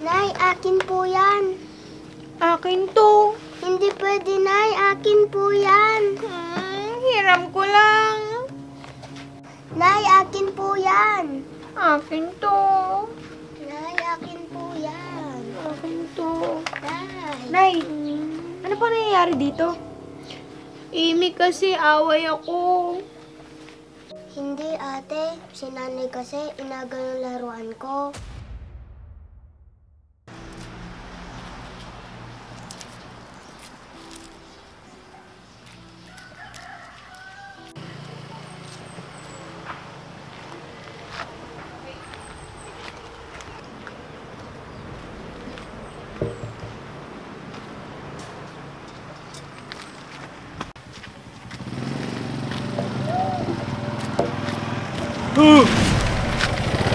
Nay, akin po yan. Akin to. Hindi pwede, Nay. Akin po yan. Hiram ko lang. Nay, akin po yan. Akin to. Nay, akin po yan. Akin to. Nay. Nay, ano po nangyayari dito? Amy, kasi away ako. Hindi, ate. Si nanay kasi inagal yung laruan ko.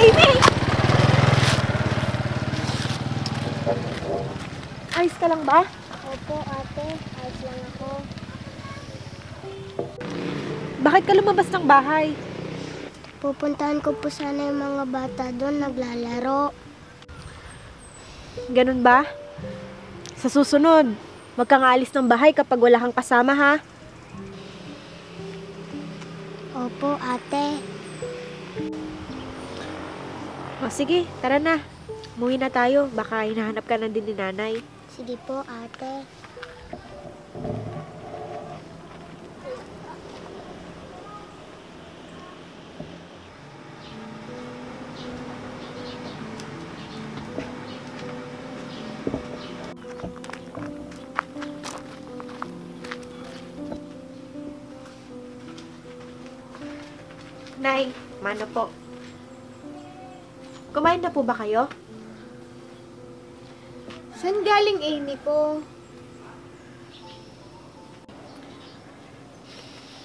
Amy! Ayos ka lang ba? Opo, ate. Ayos lang ako. Bakit ka lumabas ng bahay? Pupuntahan ko po sana yung mga bata doon naglalaro. Ganun ba? Sa susunod, wag kang aalis ng bahay kapag wala kang kasama, ha? Opo, ate. O sige, tara na. Umuwi na tayo. Baka hinahanap ka na din ni nanay. Sige po, ate. Nay, mano po. Kumain na po ba kayo? Saan galing Amy ko?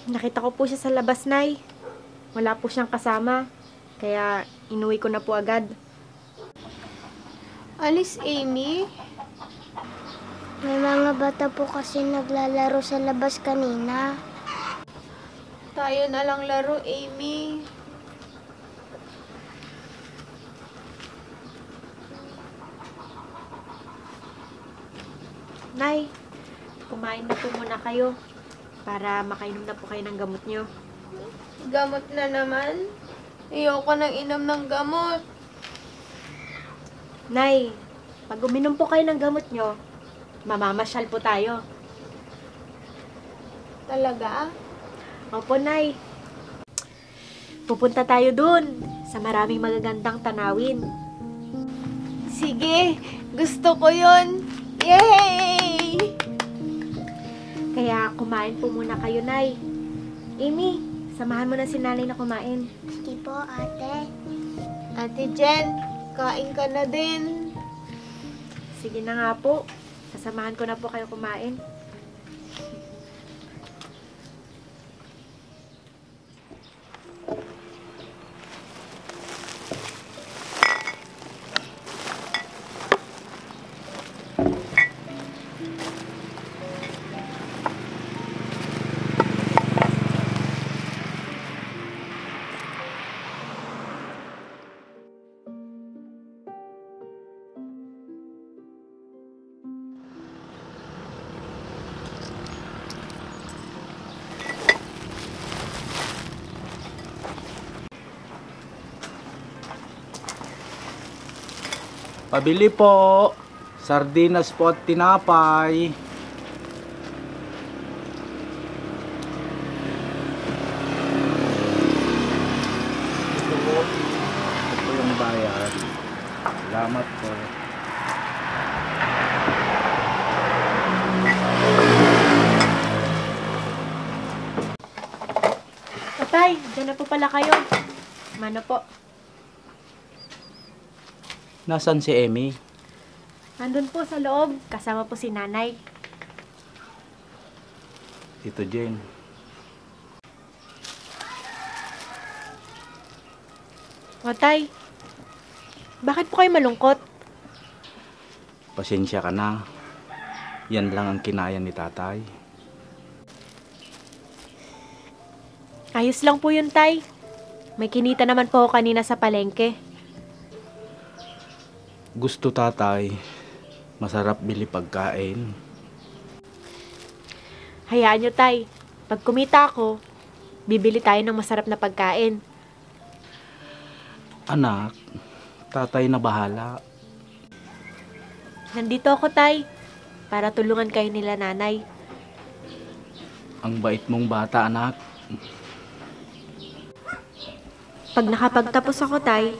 Nakita ko po siya sa labas, Nay. Wala po siyang kasama. Kaya inuwi ko na po agad. Alis, Amy? May mga bata po kasi naglalaro sa labas kanina. Tayo na lang laro, Amy. Nay, kumain na po muna kayo para makainom na po kayo ng gamot nyo. Gamot na naman. Ayoko nang inom ng gamot. Nay, pag uminom po kayo ng gamot nyo, mamamasyal po tayo. Talaga? Opo, Nay. Pupunta tayo dun sa maraming magagandang tanawin. Sige, gusto ko yun. Yay! Kaya kumain po muna kayo, Nay. Amy, samahan mo na si nanay na kumain. Sige po, ate. Ate Jen, kain ka na din. Sige na nga po. Sasamahan ko na po kayo kumain. Pabili po. Sardinas po at tinapay. Ito po. Ito po yung bayad. Salamat po. Tatay, dyan na po pala kayo. Mano po? Nasaan si Amy? Nandun po sa loob. Kasama po si nanay. Tito Jen. O, tay. Bakit po kayo malungkot? Pasensya ka na. Yan lang ang kinaya ni tatay. Ayos lang po yun, tay. May kinita naman po ako kanina sa palengke. Gusto tatay, masarap bili pagkain. Hayaan nyo, tay. Pag kumita ako, bibili tayo ng masarap na pagkain. Anak, tatay na bahala. Nandito ako, tay, para tulungan kayo nila nanay. Ang bait mong bata, anak. Pag nakapagtapos ako, tay,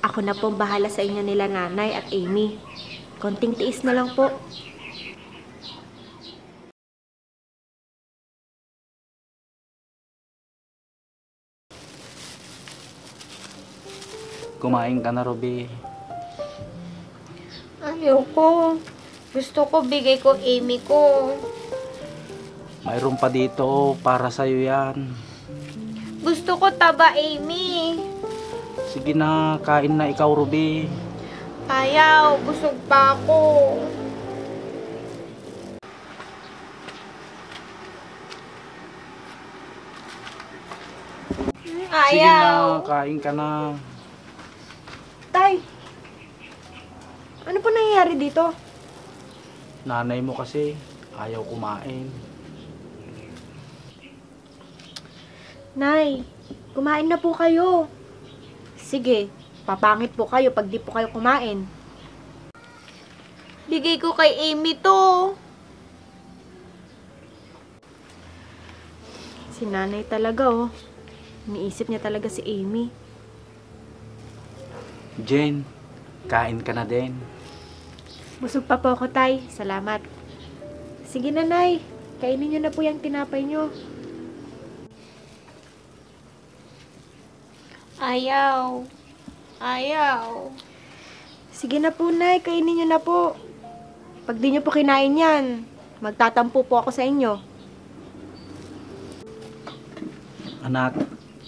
ako na pong bahala sa inyo nila nanay at Amy. Konting tiis na lang po. Kumain ka na, Ruby. Ayoko. Gusto ko bigay ko Amy ko. Mayroon pa dito para sa'yo yan. Gusto ko taba Amy. Sige na, kain na ikaw, Ruby. Ayaw, busog pa ako. Sige Ayaw. na, kain ka na. Tay, ano po nangyayari dito? Nanay mo kasi, ayaw kumain. Nay, kumain na po kayo. Sige, papangit po kayo pag di po kayo kumain. Bigay ko kay Amy to. Si nanay talaga, oh. Iniisip niya talaga si Amy. Jen, kain ka na din. Busog pa po ako, tay. Salamat. Sige, nanay. Kainin niyo na po yung tinapay niyo. Ayaw. Ayaw. Sige na po, nay. Kainin niyo na po. Pag di niyo po kinain yan, magtatampo po ako sa inyo. Anak,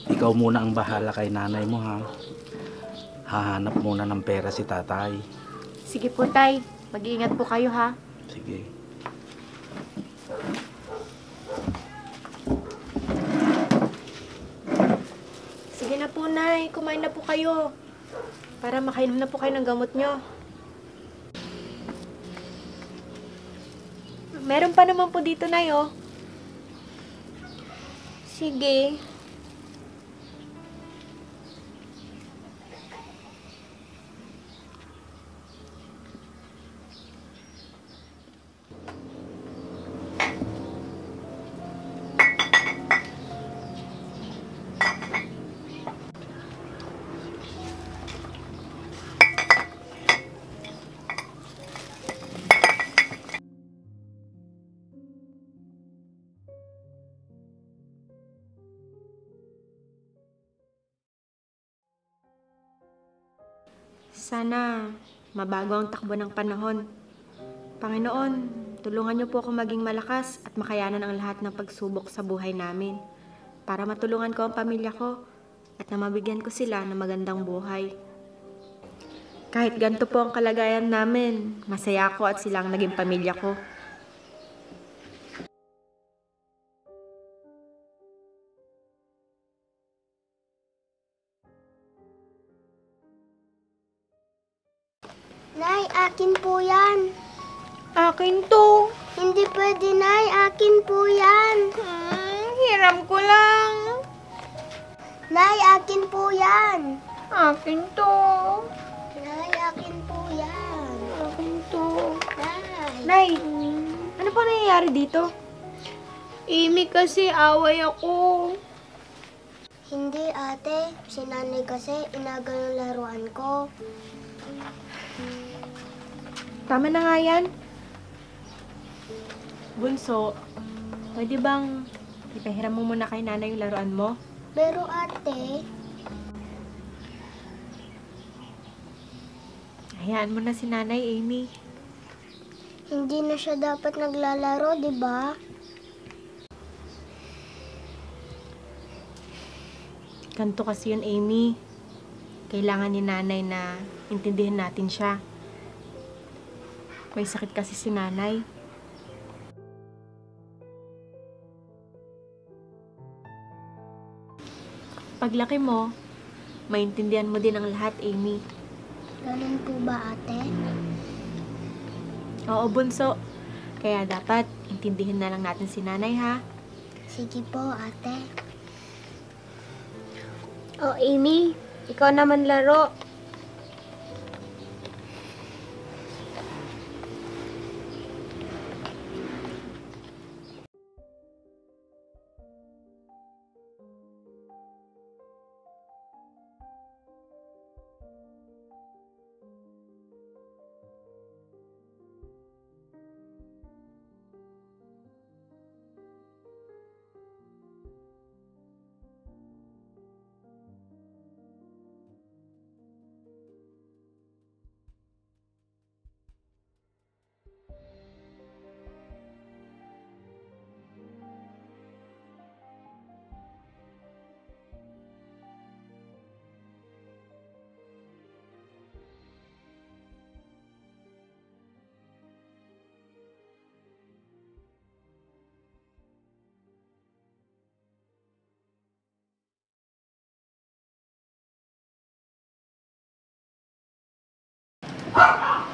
ikaw muna ang bahala kay nanay mo, ha? Hahanap muna ng pera si tatay. Sige po, tay. Mag-iingat po kayo, ha? Sige. Sige na po, nay. Kumain na po kayo. Para makainom na po kayo ng gamot nyo. Meron pa naman po dito, nay, oh. Sige. Sana mabago ang takbo ng panahon. Panginoon, tulungan niyo po ako maging malakas at makayanan ang lahat ng pagsubok sa buhay namin para matulungan ko ang pamilya ko at na mabigyan ko sila ng magandang buhay. Kahit ganito po ang kalagayan namin, masaya ako at sila ang naging pamilya ko. Nay, akin po yan. Akin to. Hindi pwede, Nay. Akin po yan. Hiram ko lang. Nay, akin po yan. Akin to. Nay, akin po yan. Akin to. Nay. Nay, ano po nangyayari dito? Amy kasi away ako. Hindi, ate. Si nanay kasi inagal yung laruan ko. Tama na nga yan. Bunso, pwede bang ipahiram mo muna kay nanay yung laruan mo? Pero ate, Hayaan mo na si nanay, Amy. hindi na siya dapat naglalaro, di ba? Ganto kasi yun, Amy. Kailangan ni nanay na intindihin natin siya. May sakit kasi si nanay. Paglaki mo, maintindihan mo din ang lahat, Amy. Ganun po ba, ate? Oo, bunso. Kaya dapat intindihin na lang natin si nanay, ha? Sige po, ate. Oh, Amy, ikaw naman laro. Ate?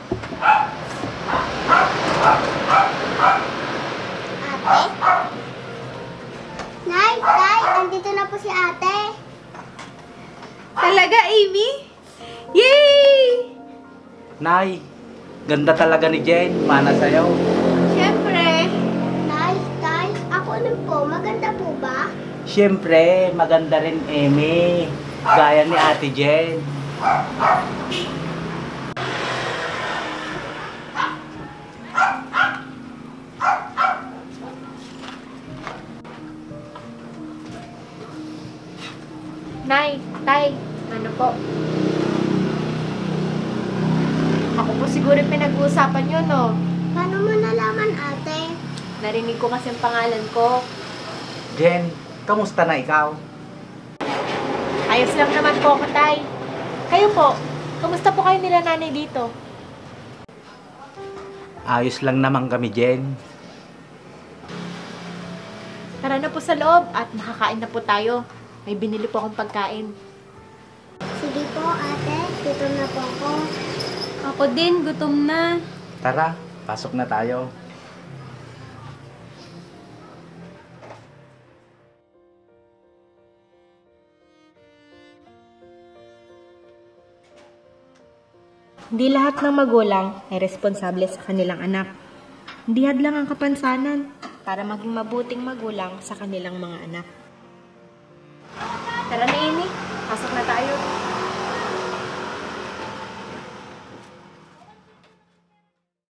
Nay, Tay, andito na po si ate. Talaga, Amy? Yay! Nay, ganda talaga ni Jen. Mana sa'yo. Siyempre. Nay, Tay, ako rin po. Maganda po ba? Siyempre, maganda rin, Amy. Gaya ni Ate Jen. Nay, tay, ano po? Ako po siguro pinag-uusapan yun, no? Paano mo nalaman, ate? Narinig ko kasi ang pangalan ko. Jen, kamusta na ikaw? Ayos lang naman po ako, tay. Kayo po, kamusta po kayo nila nanay dito? Ayos lang naman kami, Jen. Tara na po sa loob at makakain na po tayo. May binili po akong pagkain. Sige po, ate. Dito na po ako. Ako din, gutom na. Tara, pasok na tayo. Hindi lahat ng magulang ay responsable sa kanilang anak. Hindi hadlang ang kapansanan para maging mabuting magulang sa kanilang mga anak. Tara na, Amy. Pasok na tayo.